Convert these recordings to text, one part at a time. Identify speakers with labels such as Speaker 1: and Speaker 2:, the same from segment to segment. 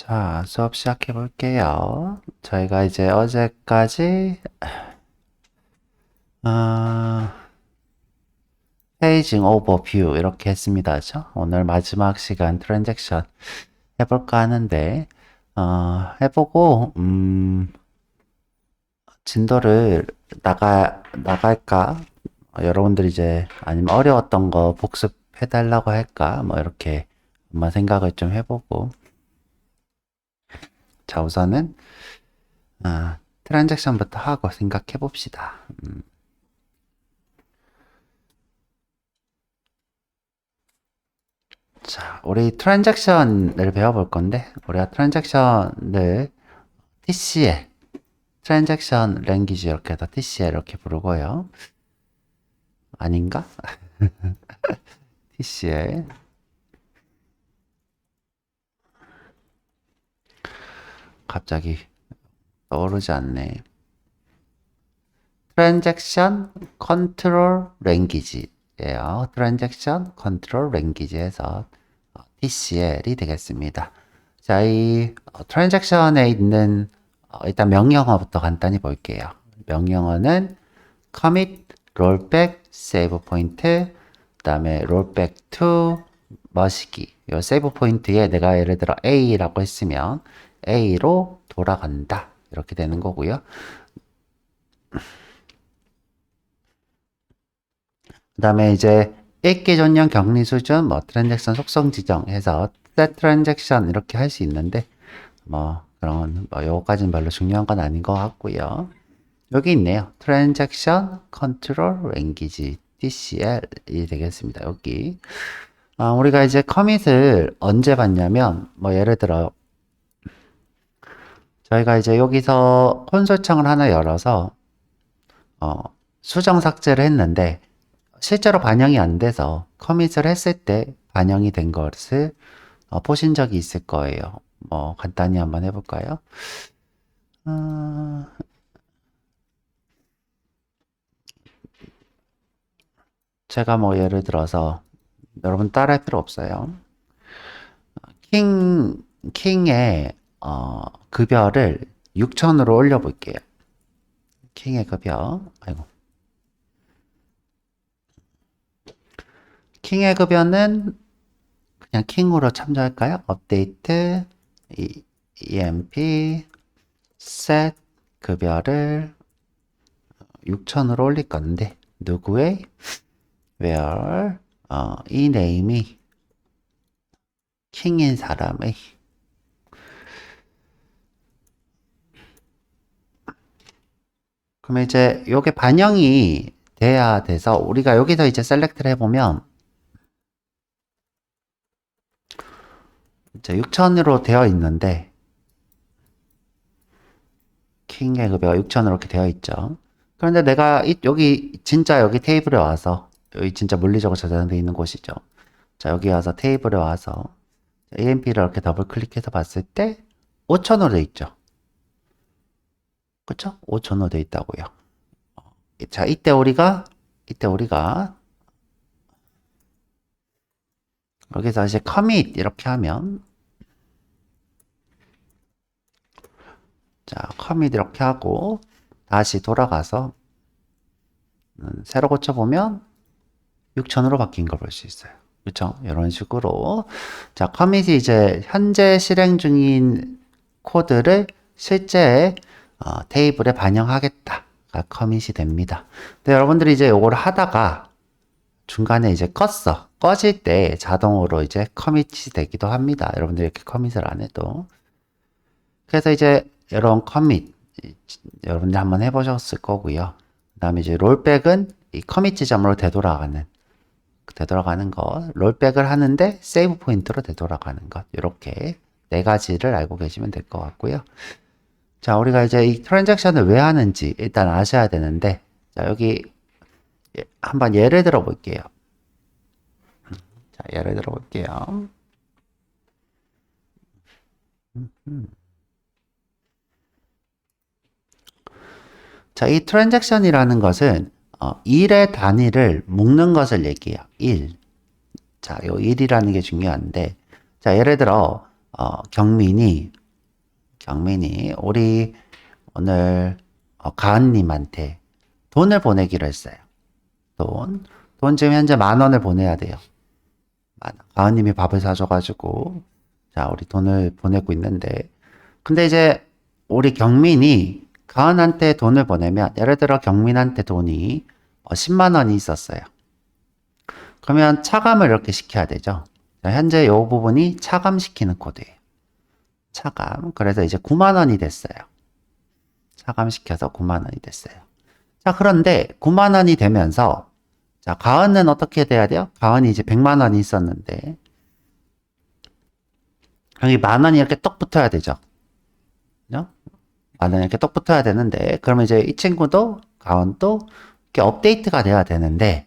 Speaker 1: 자, 수업 시작해 볼게요. 저희가 이제 어제까지 아, 페이징 오버뷰 이렇게 했습니다. 그죠? 오늘 마지막 시간 트랜잭션 해볼까 하는데 해보고 진도를 나갈까? 여러분들이 이제 아니면 어려웠던 거 복습해 달라고 할까? 뭐 이렇게 한번 생각을 좀 해보고 자, 우선은 트랜잭션부터 하고 생각해 봅시다. 자, 우리 트랜잭션을 배워볼 건데, 우리가 트랜잭션을 TCL, 트랜잭션 랭귀지 이렇게 해서 TCL 이렇게 부르고요. 아닌가? TCL. 갑자기 떠오르지 않네. 트랜잭션 컨트롤 랭귀지예요. 트랜잭션 컨트롤 랭귀지에서 TCL이 되겠습니다. 자, 이 트랜잭션에 있는 일단 명령어부터 간단히 볼게요. 명령어는 commit, rollback, save poin트, 그 다음에 rollback to 머시기. 이 save 포인트에 내가 예를 들어 A라고 했으면 A로 돌아간다. 이렇게 되는 거고요. 그 다음에 이제 읽기 전령 격리 수준, 뭐 트랜잭션 속성 지정해서 set 트랜잭션 이렇게 할 수 있는데 뭐 그런 뭐 요거까지는 별로 중요한 건 아닌 것 같고요. 여기 있네요. 트랜잭션 컨트롤 랭귀지 TCL이 되겠습니다. 여기 우리가 이제 커밋을 언제 받냐면 뭐 예를 들어 저희가 이제 여기서 콘솔 창을 하나 열어서 수정 삭제를 했는데 실제로 반영이 안 돼서 커밋을 했을 때 반영이 된 것을 보신 적이 있을 거예요. 뭐 간단히 한번 해볼까요? 제가 뭐 예를 들어서 여러분 따라할 필요 없어요. 킹의 급여를 6천으로 올려볼게요. 킹의 급여, 아이고. 킹의 급여는 그냥 킹으로 참조할까요? 업데이트, EMP, set 급여를 6천으로 올릴 건데, 누구의? where, 이 네임이 킹인 사람의 그럼 이제 요게 반영이 돼야 돼서 우리가 여기서 이제 셀렉트를 해보면 이제 6천으로 되어 있는데 킹의 급여가 6천으로 이렇게 되어 있죠. 그런데 내가 여기 진짜 여기 테이블에 와서 여기 진짜 물리적으로 저장되어 있는 곳이죠. 자, 여기 와서 테이블에 와서 AMP를 이렇게 더블 클릭해서 봤을 때 5천으로 되어 있죠. 그쵸? 5천으로 되어 있다고요. 자, 이때 우리가 여기서 이제 commit 이렇게 하면 자, commit 이렇게 하고 다시 돌아가서 새로 고쳐보면 6천으로 바뀐 걸 볼 수 있어요. 그렇죠? 이런 식으로 자, 커밋이 이제 현재 실행 중인 코드를 실제 테이블에 반영하겠다가 커밋이 됩니다. 근데 여러분들이 이제 요걸 하다가 중간에 이제 꺼질 때 자동으로 이제 커밋이 되기도 합니다. 여러분들이 이렇게 커밋을 안 해도. 그래서 이제 이런 커밋 여러분들 한번 해보셨을 거고요. 그 다음에 이제 롤백은 이 커밋 지점으로 되돌아가는 거, 롤백을 하는데 세이브 포인트로 되돌아가는 것, 이렇게 네 가지를 알고 계시면 될 것 같고요. 자, 우리가 이제 이 트랜잭션을 왜 하는지 일단 아셔야 되는데, 자, 여기 한번 예를 들어 볼게요. 자, 예를 들어 볼게요. 자, 이 트랜잭션이라는 것은 일의 단위를 묶는 것을 얘기해요. 일. 자, 요 1이라는 게 중요한데, 자, 예를 들어, 경민이 우리 오늘 가은님한테 돈을 보내기로 했어요. 돈 지금 현재 10,000원을 보내야 돼요. 가은님이 밥을 사줘가지고 자 우리 돈을 보내고 있는데 근데 이제 우리 경민이 가은한테 돈을 보내면 예를 들어 경민한테 돈이 10만 원이 있었어요. 그러면 차감을 이렇게 시켜야 되죠. 자, 현재 이 부분이 차감시키는 코드예요. 차감. 그래서 이제 9만 원이 됐어요. 차감시켜서 9만 원이 됐어요. 자, 그런데 9만 원이 되면서 자, 가은은 어떻게 돼야 돼요? 가은이 이제 100만 원이 있었는데 여기 10,000원이 이렇게 떡 붙어야 되죠. 그죠? 10,000원이 이렇게 떡 붙어야 되는데 그러면 이제 이 친구도 가은도 이렇게 업데이트가 돼야 되는데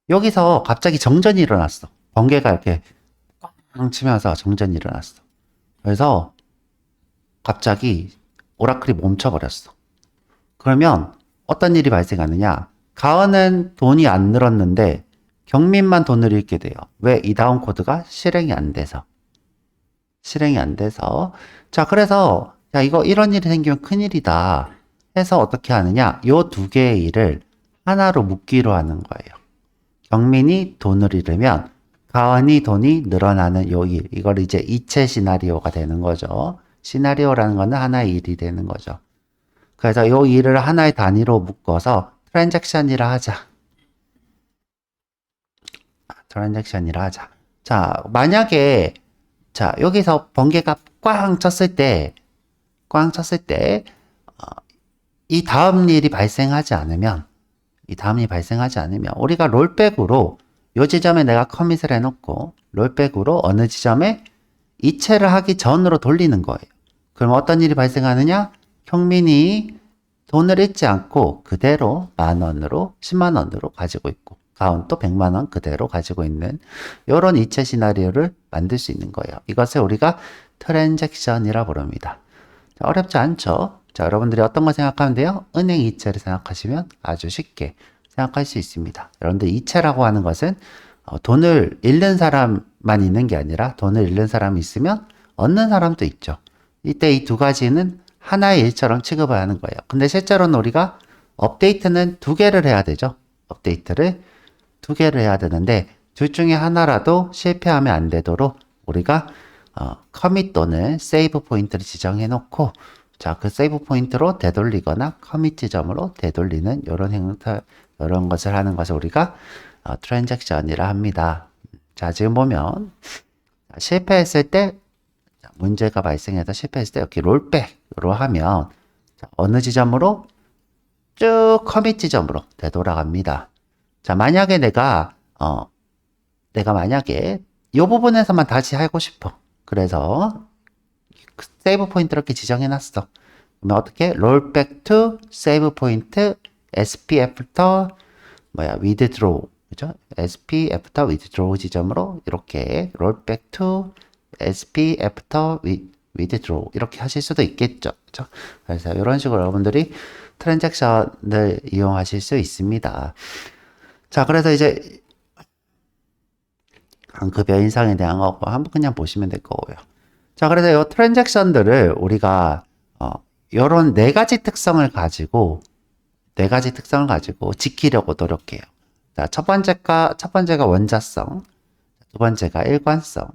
Speaker 1: 여기서 갑자기 정전이 일어났어. 번개가 이렇게 꽝 치면서 정전이 일어났어. 그래서 갑자기 오라클이 멈춰버렸어. 그러면 어떤 일이 발생하느냐? 가은은 돈이 안 늘었는데 경민만 돈을 잃게 돼요. 왜? 이 다음 코드가 실행이 안 돼서. 자, 그래서 야, 이거 이런 일이 생기면 큰일이다 해서 어떻게 하느냐? 요 두 개의 일을 하나로 묶기로 하는 거예요. 경민이 돈을 잃으면 가은이 돈이 늘어나는 요 일. 이걸 이제 이체 시나리오가 되는 거죠. 시나리오라는 거는 하나의 일이 되는 거죠. 그래서 요 일을 하나의 단위로 묶어서 트랜잭션이라 하자. 자, 만약에 자, 여기서 번개가 꽝 쳤을 때 이 다음 일이 발생하지 않으면 우리가 롤백으로 요 지점에 내가 커밋을 해놓고 롤백으로 어느 지점에 이체를 하기 전으로 돌리는 거예요. 그럼 어떤 일이 발생하느냐? 경민이 돈을 잃지 않고 그대로 10,000원으로 10만 원으로 가지고 있고 가은도 100만 원 그대로 가지고 있는 이런 이체 시나리오를 만들 수 있는 거예요. 이것을 우리가 트랜잭션이라 부릅니다. 자, 어렵지 않죠? 자, 여러분들이 어떤 거 생각하면 돼요? 은행 이체를 생각하시면 아주 쉽게 생각할 수 있습니다. 여러분들 이체라고 하는 것은 돈을 잃는 사람만 있는 게 아니라 돈을 잃는 사람이 있으면 얻는 사람도 있죠. 이때 이 두 가지는 하나의 일처럼 취급을 하는 거예요. 근데 실제로는 우리가 업데이트는 2개를 해야 되죠. 업데이트를 2개를 해야 되는데 둘 중에 하나라도 실패하면 안 되도록 우리가 커밋 또는 세이브 포인트를 지정해 놓고 자, 그 세이브 포인트로 되돌리거나 커밋 지점으로 되돌리는 이런 것을 하는 것을 우리가 트랜잭션이라 합니다. 자, 지금 보면 실패했을 때 문제가 발생해서 실패했을 때 이렇게 롤백으로 하면 자, 어느 지점으로 쭉 커밋 지점으로 되돌아갑니다. 자, 만약에 내가 만약에 이 부분에서만 다시 하고 싶어. 그래서 세이브 포인트 이렇게 지정해 놨어. 그러면 어떻게? 롤백 to 세이브 포인트 SP 애프터 withdraw. 그죠? SP 애프터 withdraw 지점으로 이렇게 롤백 to SP 애프터 withdraw 이렇게 하실 수도 있겠죠. 그죠? 그래서 이런 식으로 여러분들이 트랜잭션을 이용하실 수 있습니다. 자, 그래서 이제 급여 인상에 대한 거 한번 그냥 보시면 될 거고요. 자, 그래서 이 트랜잭션들을 우리가 이런 네 가지 특성을 가지고 지키려고 노력해요. 자, 첫 번째가 원자성, 두 번째가 일관성,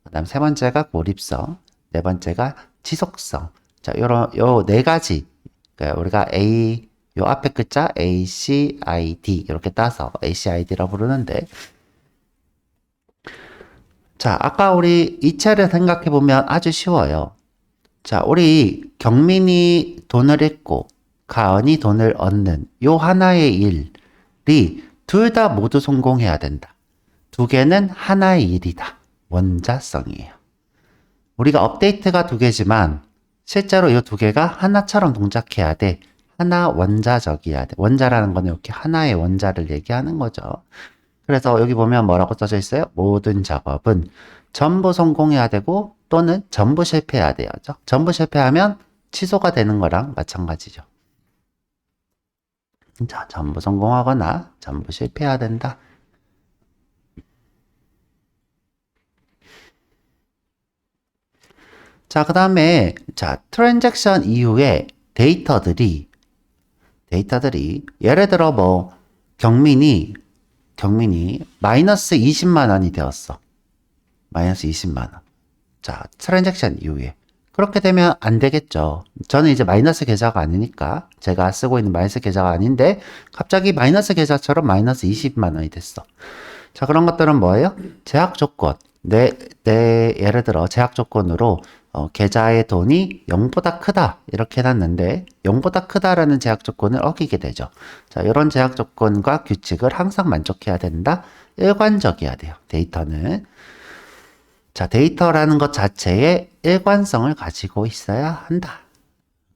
Speaker 1: 그다음 세 번째가 고립성, 네 번째가 지속성. 자, 요 네 가지. 그러니까 우리가 요 앞에 글자 ACID 이렇게 따서 ACID라고 부르는데 자, 아까 우리 이체를 생각해 보면 아주 쉬워요. 자, 우리 경민이 돈을 잃고 가은이 돈을 얻는 요 하나의 일이 둘 다 모두 성공해야 된다. 두 개는 하나의 일이다. 원자성이에요. 우리가 업데이트가 2개지만 실제로 이 2개가 하나처럼 동작해야 돼. 하나 원자적이어야 돼. 원자라는 거는 이렇게 하나의 원자를 얘기하는 거죠. 그래서 여기 보면 뭐라고 써져 있어요? 모든 작업은 전부 성공해야 되고 또는 전부 실패해야 돼요. 전부 실패하면 취소가 되는 거랑 마찬가지죠. 자, 전부 성공하거나 전부 실패해야 된다. 자, 그 다음에, 자, 트랜잭션 이후에 데이터들이, 예를 들어 뭐, 경민이 마이너스 20만 원이 되었어. 마이너스 20만 원. 자, 트랜잭션 이후에. 그렇게 되면 안 되겠죠. 저는 이제 마이너스 계좌가 아니니까, 제가 쓰고 있는 마이너스 계좌가 아닌데, 갑자기 마이너스 계좌처럼 마이너스 20만 원이 됐어. 자, 그런 것들은 뭐예요? 제약 조건. 예를 들어, 제약 조건으로, 계좌의 돈이 0보다 크다. 이렇게 해놨는데, 0보다 크다라는 제약 조건을 어기게 되죠. 자, 이런 제약 조건과 규칙을 항상 만족해야 된다. 일관적이어야 돼요. 데이터는. 자, 데이터라는 것 자체에 일관성을 가지고 있어야 한다.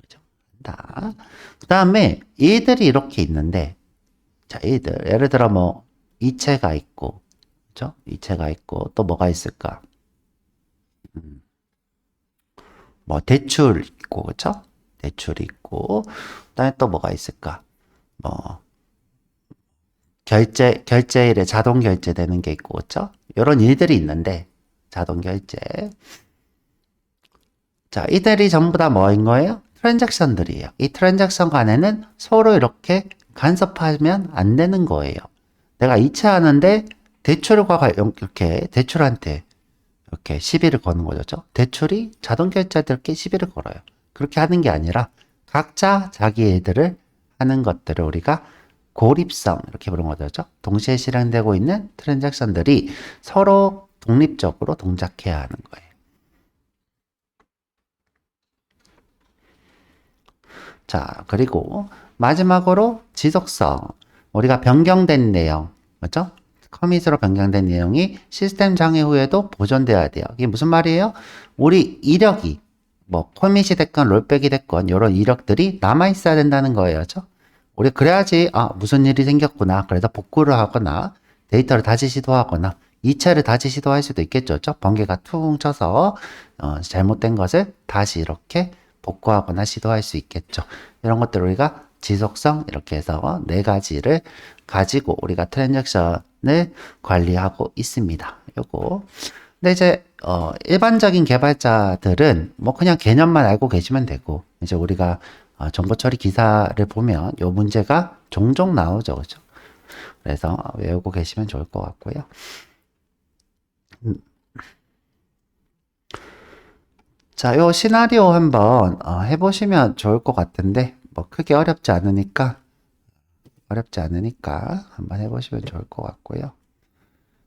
Speaker 1: 그죠? 한다. 그 다음에 얘들이 이렇게 있는데, 자, 얘들. 예를 들어 뭐, 이체가 있고, 그죠? 이체가 있고, 또 뭐가 있을까? 뭐, 대출 있고, 그죠? 대출이 있고, 그 다음에 또 뭐가 있을까? 뭐, 결제일에 자동 결제되는 게 있고, 그죠? 이런 일들이 있는데, 자동 결제. 자, 이들이 전부 다 뭐인 거예요? 트랜잭션들이에요. 이 트랜잭션 간에는 서로 이렇게 간섭하면 안 되는 거예요. 내가 이체하는데 대출과 이렇게 대출한테 이렇게 시비를 거는 거죠. 대출이 자동 결제들께 시비를 걸어요. 그렇게 하는 게 아니라 각자 자기 일들을 하는 것들을 우리가 고립성 이렇게 부르는 거죠. 동시에 실행되고 있는 트랜잭션들이 서로 독립적으로 동작해야 하는 거예요. 자, 그리고 마지막으로 지속성. 우리가 변경된 내용, 맞죠? 커밋으로 변경된 내용이 시스템 장애 후에도 보존돼야 돼요. 이게 무슨 말이에요? 우리 이력이 뭐 커밋이 됐건 롤백이 됐건 이런 이력들이 남아 있어야 된다는 거예요. 그죠? 우리 그래야지 무슨 일이 생겼구나. 그래서 복구를 하거나 데이터를 다시 시도하거나 이체를 다시 시도할 수도 있겠죠. 그죠? 번개가 퉁 쳐서 잘못된 것을 다시 이렇게 복구하거나 시도할 수 있겠죠. 이런 것들 우리가 지속성 이렇게 해서 네 가지를 가지고 우리가 트랜잭션을 관리하고 있습니다. 요거. 근데 이제 일반적인 개발자들은 뭐 그냥 개념만 알고 계시면 되고 이제 우리가 정보 처리 기사를 보면 요 문제가 종종 나오죠. 그죠? 그래서 외우고 계시면 좋을 것 같고요. 자, 요 시나리오 한번 해보시면 좋을 것 같은데 뭐 크게 어렵지 않으니까 한번 해보시면 좋을 것 같고요.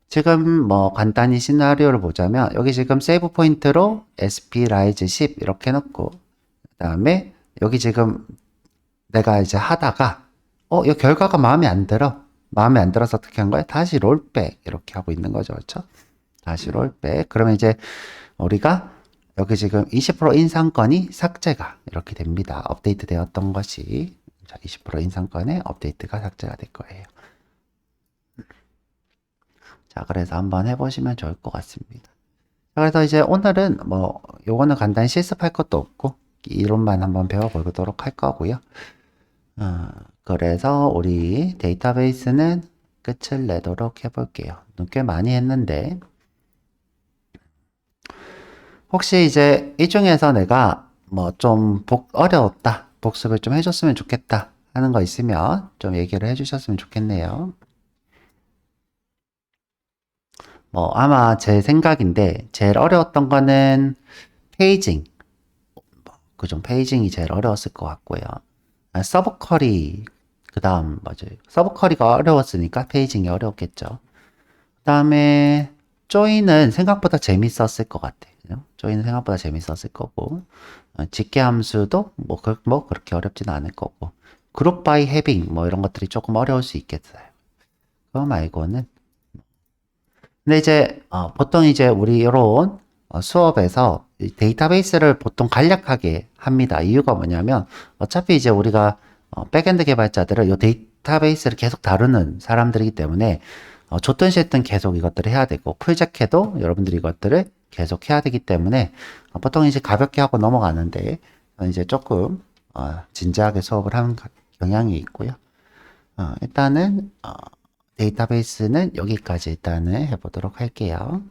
Speaker 1: 지금 뭐 간단히 시나리오를 보자면 여기 지금 세이브 포인트로 sp rise 10 이렇게 해놓고 그 다음에 여기 지금 내가 이제 하다가 이 결과가 마음에 안 들어서 어떻게 한 거야? 다시 롤백 이렇게 하고 있는 거죠. 그렇죠? 다시 롤백. 그러면 이제 우리가 여기 지금 20% 인상권이 삭제가 이렇게 됩니다. 업데이트 되었던 것이 20% 인상권에 업데이트가 삭제가 될 거예요. 자, 그래서 한번 해보시면 좋을 것 같습니다. 자, 그래서 이제 오늘은 뭐 요거는 간단히 실습할 것도 없고 이론만 한번 배워보도록 할 거고요. 그래서 우리 데이터베이스는 끝을 내도록 해볼게요. 꽤 많이 했는데 혹시 이제 이 중에서 내가 뭐 좀 어려웠다, 복습을 좀 해줬으면 좋겠다 하는 거 있으면 좀 얘기를 해주셨으면 좋겠네요. 뭐 아마 제 생각인데 제일 어려웠던 거는 페이징. 그좀 페이징이 제일 어려웠을 것 같고요. 서브 쿼리 그 다음 맞아요. 서브 쿼리가 어려웠으니까 페이징이 어려웠겠죠. 그 다음에 조인은 생각보다 재밌었을 것 같아요. 조인은 생각보다 재밌었을 거고 집계 함수도 뭐 그렇게 어렵지는 않을 거고 그룹 바이 해빙 뭐 이런 것들이 조금 어려울 수 있겠어요. 그거 말고는 근데 이제 보통 이제 우리 이런 수업에서 데이터베이스를 보통 간략하게 합니다. 이유가 뭐냐면 어차피 이제 우리가 백엔드 개발자들은 이 데이터베이스를 계속 다루는 사람들이기 때문에 줬든 싫든 계속 이것들을 해야 되고 풀잭해도 여러분들이 이것들을 계속 해야 되기 때문에 보통 이제 가볍게 하고 넘어가는데 이제 조금 진지하게 수업을 하는 경향이 있고요. 일단은 데이터베이스는 여기까지 일단은 해보도록 할게요.